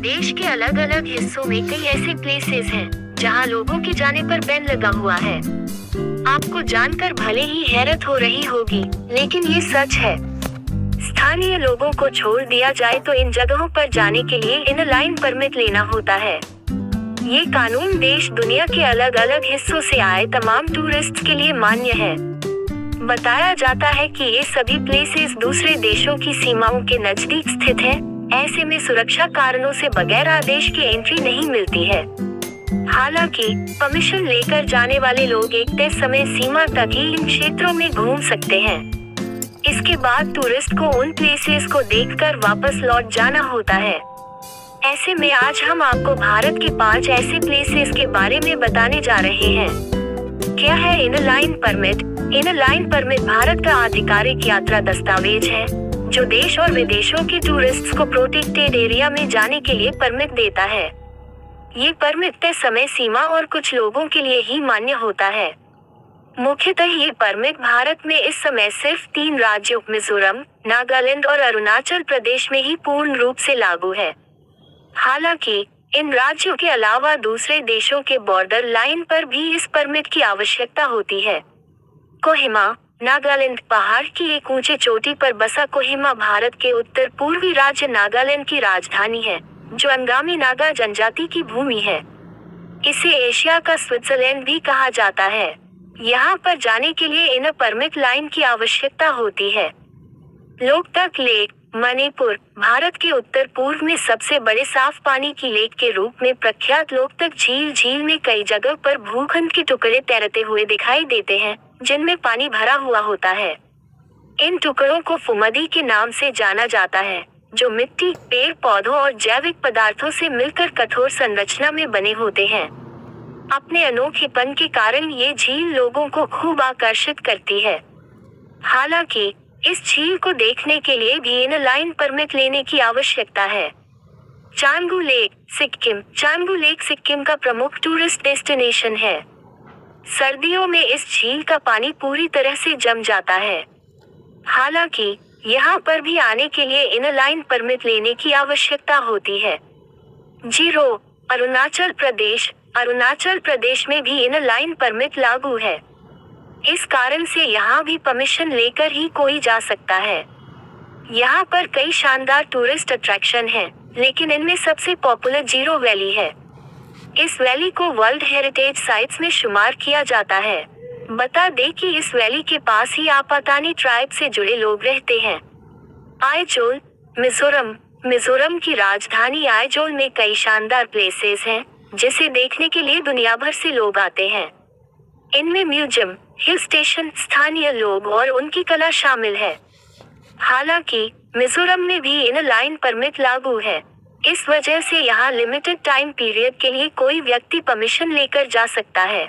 देश के अलग अलग हिस्सों में कई ऐसे प्लेसेस हैं जहां लोगों के जाने पर बैन लगा हुआ है। आपको जानकर भले ही हैरत हो रही होगी, लेकिन ये सच है। स्थानीय लोगों को छोड़ दिया जाए तो इन जगहों पर जाने के लिए इन लाइन परमिट लेना होता है। ये कानून देश दुनिया के अलग अलग हिस्सों से आए तमाम टूरिस्ट के लिए मान्य है। बताया जाता है कि ये सभी प्लेसेस दूसरे देशों की सीमाओं के नजदीक स्थित है। ऐसे में सुरक्षा कारणों से बगैर आदेश के एंट्री नहीं मिलती है। हालांकि परमिशन लेकर जाने वाले लोग एक तय समय सीमा तक ही इन क्षेत्रों में घूम सकते हैं। इसके बाद टूरिस्ट को उन प्लेसेस को देखकर वापस लौट जाना होता है। ऐसे में आज हम आपको भारत के 5 ऐसे प्लेसेस के बारे में बताने जा रहे हैं। क्या है in line permit? In line permit Bharat का आधिकारिक यात्रा दस्तावेज है जो देश और विदेशों के टूरिस्ट्स को प्रोटेक्टेड एरिया में जाने के लिए परमिट देता है। ये परमिट तय समय सीमा और कुछ लोगों के लिए ही मान्य होता है। मुख्यतः ये परमिट भारत में इस समय सिर्फ 3 राज्यों मिजोरम, नागालैंड और अरुणाचल प्रदेश में ही पूर्ण रूप से लागू है। हालांकि इन राज्यों के अलावा दूसरे देशों के बॉर्डर लाइन पर भी इस परमिट की आवश्यकता होती है। कोहिमा, नागालैंड पहाड़ की एक ऊंचे चोटी पर बसा कोहिमा भारत के उत्तर पूर्वी राज्य नागालैंड की राजधानी है, जो अंगामी नागा जनजाति की भूमि है। इसे एशिया का स्विट्जरलैंड भी कहा जाता है। यहाँ पर जाने के लिए इन परमिट लाइन की आवश्यकता होती है। लोकतक लेक, मणिपुर भारत के उत्तर पूर्व में सबसे बड़े साफ पानी की लेक के रूप में प्रख्यात लोकतक झील में कई जगह पर भूखंड के टुकड़े तैरते हुए दिखाई देते हैं, जिनमें पानी भरा हुआ होता है। इन टुकड़ों को फुमदी के नाम से जाना जाता है, जो मिट्टी, पेड़ पौधों और जैविक पदार्थों से मिलकर कठोर संरचना में बने होते हैं। अपने अनोखेपन के कारण ये झील लोगों को खूब आकर्षित करती है। हालांकि इस झील को देखने के लिए भी इन लाइन परमिट लेने की आवश्यकता है। चांगू लेक, सिक्किम। चांगू लेक सिक्किम का प्रमुख टूरिस्ट डेस्टिनेशन है। सर्दियों में इस झील का पानी पूरी तरह से जम जाता है। हालांकि यहाँ पर भी आने के लिए इन लाइन परमिट लेने की आवश्यकता होती है। जीरो, अरुणाचल प्रदेश। अरुणाचल प्रदेश में भी इन लाइन परमिट लागू है। इस कारण से यहाँ भी परमिशन लेकर ही कोई जा सकता है। यहाँ पर कई शानदार टूरिस्ट अट्रैक्शन हैं, लेकिन इनमें सबसे पॉपुलर जीरो वैली है। इस वैली को वर्ल्ड हेरिटेज साइट्स में शुमार किया जाता है। बता दें कि इस वैली के पास ही आपातानी ट्राइब से जुड़े लोग रहते हैं। आइजोल, मिजोरम। मिजोरम की राजधानी आइजोल में कई शानदार प्लेसेस हैं, जिसे देखने के लिए दुनिया भर से लोग आते हैं। इनमें म्यूजियम, हिल स्टेशन, स्थानीय लोग और उनकी कला शामिल है। हालांकि मिजोरम में भी इन लाइन परमिट लागू है। इस वजह से यहाँ लिमिटेड टाइम पीरियड के लिए कोई व्यक्ति परमिशन लेकर जा सकता है।